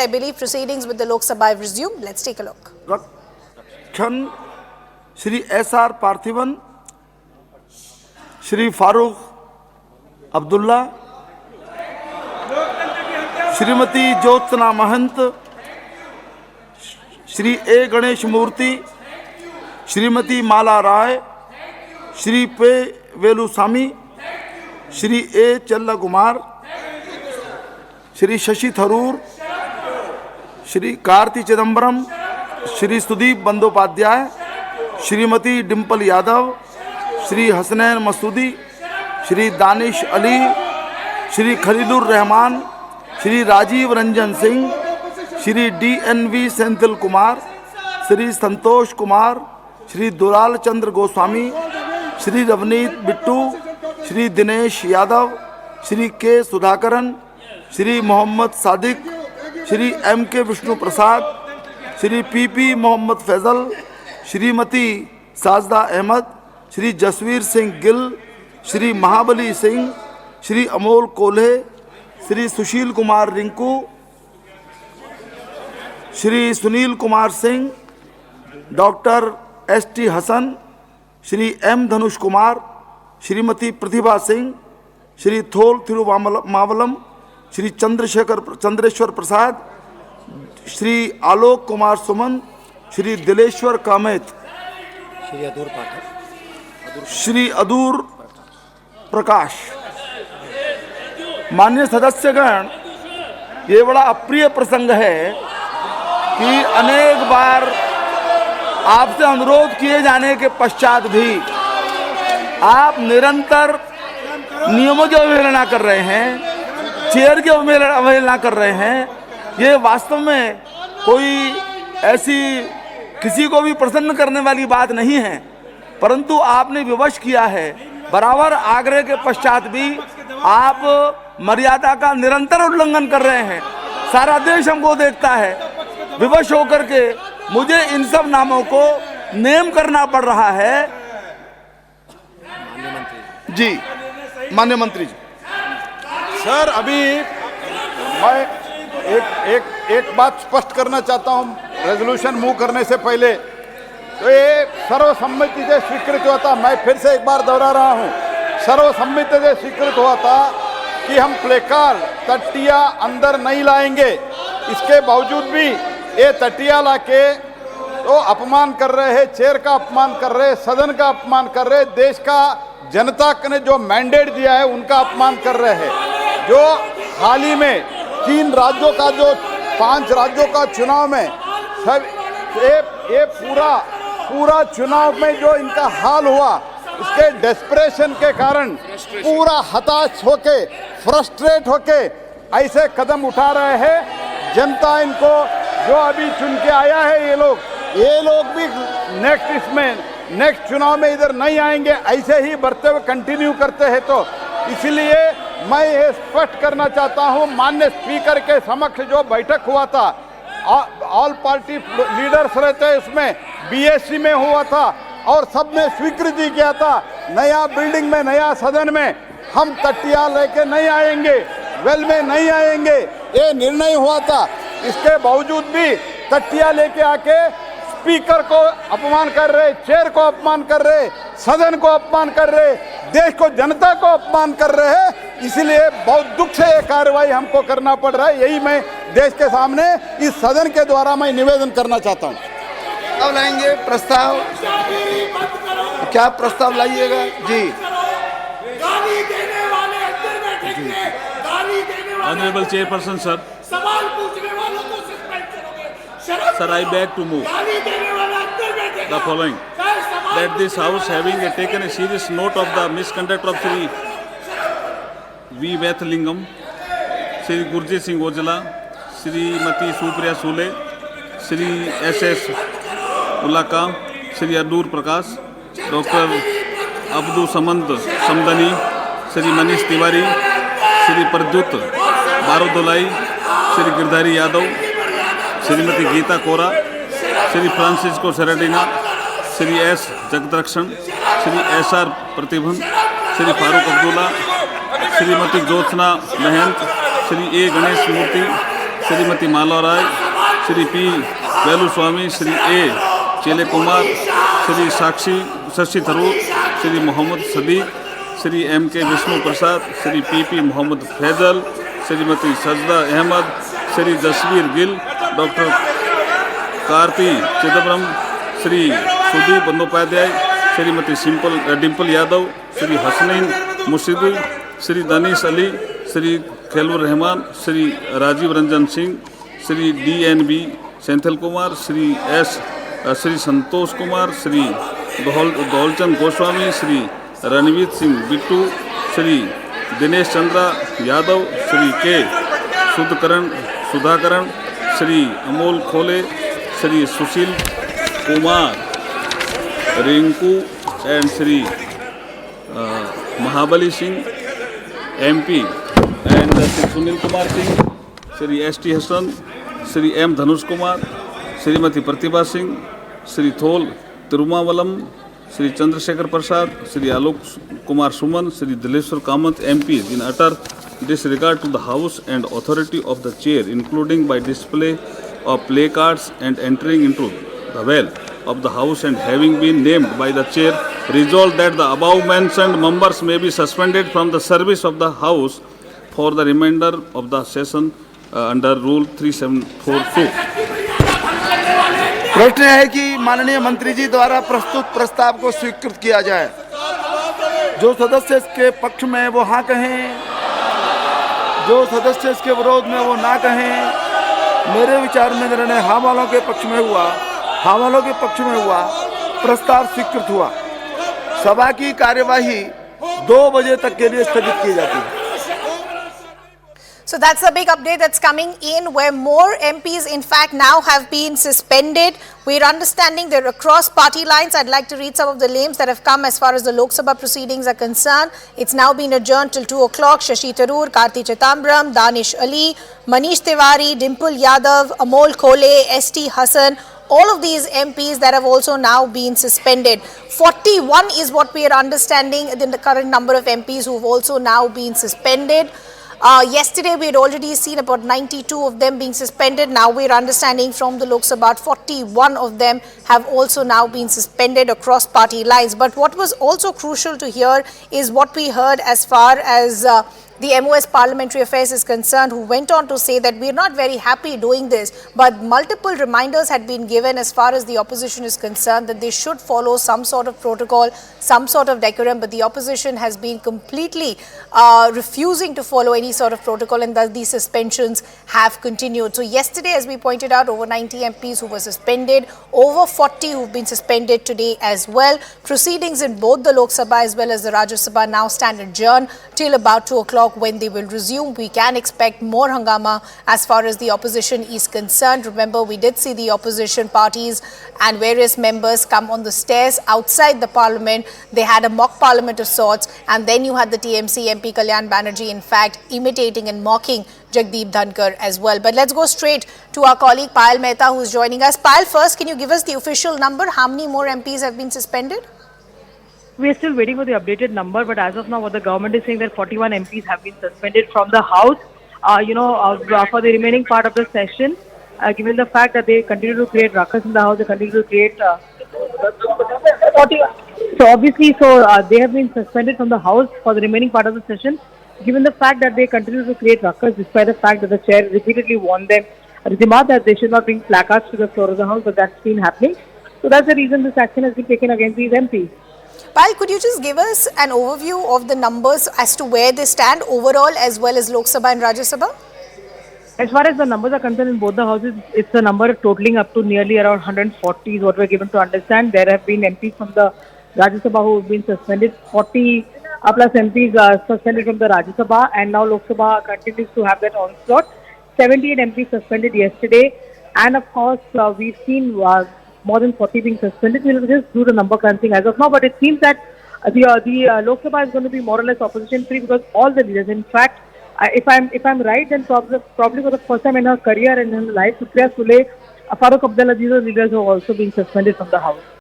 I believe proceedings with the Lok Sabha have resumed. Let's take a look. रक्षण Shri SR Parthivan, Shri Farooq Abdullah, Shrimati Jyotsna Mahant, Shri ए गणेश मूर्ति, श्रीमती माला राय, श्री पे वेलुसामी, श्री ए चल्ला Kumar, Shri Shashi Tharoor, Shri Karti Chidambaram, Shri Sudip Bandyopadhyay, Shrimati Dimple Yadav, Shri Hasnain Masoodi, Shri Danish Ali, Shri Khalilur Rahman, Shri Rajeev Ranjan Singh, Shri DNV Senthil Kumar, Shri Santosh Kumar, Shri Dulal Chandra Goswami, Shri Ravneet Bittu, Shri Dinesh Yadav, Shri K Sudhakaran, Shri Mohammad Sadiq, Shri MK Vishnu Prasad, Shri PP Mohammad Faizal, Shrimati Sajda Ahmad, Shri Jasbir Singh Gill, Shri Mahabali Singh, Shri Amol Kolhe, Shri Sushil Kumar Rinku, Shri Sunil Kumar Singh, doctor ST Hasan, Shri M Dhanush Kumar, Shrimati Pratibha Singh, Shri Thol Thirumavalavan, Shri Chandeshwar Prasad, Shri Alok Kumar Suman, Shri Dileshwar Kamait, Shri Adoor Prakash. माननीय सदस्यगण, ये बड़ा अप्रिय प्रसंग है कि अनेक बार आपसे अनुरोध किए जाने के पश्चात भी आप निरंतर नियमों की अवहेलना कर रहे हैं, चेयर की अवहेलना कर रहे हैं। ये वास्तव में कोई ऐसी किसी को भी प्रसन्न करने वाली बात नहीं है, परंतु आपने विवश किया है। बराबर आग्रह के पश्चात भी आप मर्यादा का निरंतर उल्लंघन कर रहे हैं। सारा देश हमको देखता है। विवश होकर के मुझे इन सब नामों को नेम करना पड़ रहा है। जी माननीय मंत्री जी। सर, अभी मैं एक बात स्पष्ट करना चाहता हूं। रेजोल्यूशन मूव करने से पहले तो ये सर्वसम्मति से स्वीकृत हुआ था। मैं फिर से एक बार दोहरा रहा हूं, सर्वसम्मति से स्वीकृत हुआ था कि हम प्लेकार्ड तटिया अंदर नहीं लाएंगे। इसके बावजूद भी ये तटिया लाके तो अपमान कर रहे हैं, चेयर का अपमान कर रहे हैं, सदन का अपमान कर रहे हैं, देश का जनता ने जो मैंडेट दिया है उनका अपमान कर रहे हैं। जो हाल ही में 3 राज्यों का, जो 5 राज्यों का चुनाव में सब ये पूरा चुनाव में जो इनका हाल हुआ, इसके डेस्परेशन के कारण पूरा हताश होके, फ्रस्ट्रेट होके ऐसे कदम उठा रहे हैं। जनता इनको जो अभी चुन के आया है, ये लोग भी नेक्स्ट चुनाव में इधर नहीं आएंगे। ऐसे ही बढ़ते हुए कंटिन्यू करते हैं तो इसलिए मैं ये स्पष्ट करना चाहता हूं, माननीय स्पीकर के समक्ष जो बैठक हुआ था, ऑल पार्टी लीडर्स रहते हैं, उसमें BSC में हुआ था और सबने स्वीकृति किया था। नया बिल्डिंग में, नया सदन में हम तटिया लेके नहीं आएंगे, वेल में नहीं आएंगे, ये निर्णय हुआ था। इसके बावजूद भी तटिया लेके आके स्पीकर को अपमान कर रहे, चेयर को अपमान कर रहे, सदन को अपमान कर रहे, देश को, जनता को अपमान कर रहे हैं। इसलिए बहुत दुख से ये कार्रवाई हमको करना पड़ रहा है। यही मैं देश के सामने इस सदन के द्वारा मैं निवेदन करना चाहता हूँ। अब लाएंगे प्रस्ताव, क्या प्रस्ताव लाइएगा जी? Honourable chairperson sir, sir, I beg to move the following, that this house having taken a serious note of the misconduct of Shri V. Vaithlingam, Shri Gurjit Singh Ojala, Shrimati Supriya Sule, Shri SS Ulaka, Shri Adur Prakash, Dr. Abdu Samant Samdani, Shri Manish Tiwari, Shri Pradyut Barodolai, Shri Girdhari Yadav, Shrimati Geeta Kora, Shri Francisco Sardinha, Shri S Jagathrakshakan, Shri SR Parthiban, Shri Farooq Abdullah, Shrimati Jyotsna Mahant, Shri A Ganesh Murthy, Shrimati Mala Rai, Shri P Veluswamy, Shri A Chella Kumar, Shri Shashi Tharoor, Shri Mohammad Sadiq, Shri M K Vishnu Prasad, Shri P Mohammad Faizal, Shrimati Sajda Ahmad, Shri Jasbir Gill, doctor Karti Chidambaram, Shri Sudip Bandyopadhyay, Shrimati Dimple Yadav, Shri Hasnain Masoodi, Shri Danish Ali, Shri Khalilur Rahman, Shri Rajeev Ranjan Singh, Shri DNB Senthil Kumar, Shri Santosh Kumar, Shri Daulchand Goswami, Shri Ranvir Singh Bittu, Shri Dinesh Chandra Yadav, Shri K Sudhakaran, Shri Amol Kolhe, Shri Sushil Kumar Rinku and Shri Mahabali Singh MP and Shri Sunil Kumar Singh, Shri ST Hasan, Shri M Dhanush Kumar, Shrimati Pratibha Singh, Shri Thol Thirumavalavan, Shri Chandrashekhar Prasad, Shri Alok Kumar Suman, Shri Dileshwar Kamat MPs in utter disregard to the House and authority of the chair, including by display of placards and entering into the well of the House and having been named by the chair, resolved that the above mentioned members may be suspended from the service of the House for the remainder of the session under Rule 3742. प्रश्न है कि माननीय मंत्री जी द्वारा प्रस्तुत प्रस्ताव को स्वीकृत किया जाए। जो सदस्य इसके पक्ष में वो हाँ कहें, जो सदस्य इसके विरोध में वो ना कहें। मेरे विचार में निर्णय हाँ वालों के पक्ष में हुआ, हाँ वालों के पक्ष में हुआ, प्रस्ताव स्वीकृत हुआ। सभा की कार्यवाही 2 बजे तक के लिए स्थगित की जाती है। So that's a big update that's coming in, where more MPs in fact now have been suspended. We're understanding they're across party lines. I'd like to read some of the names that have come as far as the Lok Sabha proceedings are concerned. It's now been adjourned till 2 o'clock. Shashi Tharoor, Karti Chidambaram, Danish Ali, Manish Tiwari, Dimple Yadav, Amol Khole, ST Hassan. All of these MPs that have also now been suspended. 41 is what we are understanding, the current number of MPs who have also now been suspended. Yesterday we had already seen about 92 of them being suspended. Now we are understanding from the Lok Sabha 41 of them have also now been suspended across party lines. But what was also crucial to hear is what we heard as far as the MOS Parliamentary Affairs is concerned, who went on to say that we are not very happy doing this, but multiple reminders had been given as far as the opposition is concerned that they should follow some sort of protocol, some sort of decorum, but the opposition has been completely refusing to follow any sort of protocol, and thus these suspensions have continued. So yesterday, as we pointed out, over 90 MPs who were suspended, over 40 who have been suspended today as well. Proceedings in both the Lok Sabha as well as the Rajya Sabha now stand adjourned till about 2 o'clock when they will resume. We can expect more hangama as far as the opposition is concerned. Remember, we did see the opposition parties and various members come on the stairs outside the parliament. They had a mock parliament of sorts, and then you had the TMC MP Kalyan Banerjee in fact imitating and mocking Jagdeep Dhankar as well. But let's go straight to our colleague Payal Mehta, who is joining us. Payal, first, can you give us the official number? How many more MPs have been suspended? We are still waiting for the updated number, but as of now, what the government is saying that 41 MPs have been suspended from the House, for the remaining part of the session, given the fact that they continue to create ruckus in the House, they continue to create... they have been suspended from the House for the remaining part of the session, given the fact that they continue to create ruckus, despite the fact that the chair repeatedly warned them, Ridhima, that they should not bring placards to the floor of the House, but that's been happening. So that's the reason this action has been taken against these MPs. Payal, could you just give us an overview of the numbers as to where they stand overall as well as Lok Sabha and Rajya Sabha? As far as the numbers are concerned in both the houses, it's a number totaling up to nearly around 140 is what we're given to understand. There have been MPs from the Rajya Sabha who have been suspended, 40 plus MPs suspended from the Rajya Sabha, and now Lok Sabha continues to have that onslaught. 78 MPs suspended yesterday, and of course we've seen more than 40 being suspended. We'll just do the number crunching as of now, but it seems that the Lok Sabha is going to be more or less opposition free, because all the leaders, in fact, if I'm right, then probably for the first time in her career and in her life, Supriya Sule, Farooq Abdullah, these are leaders who have also been suspended from the House.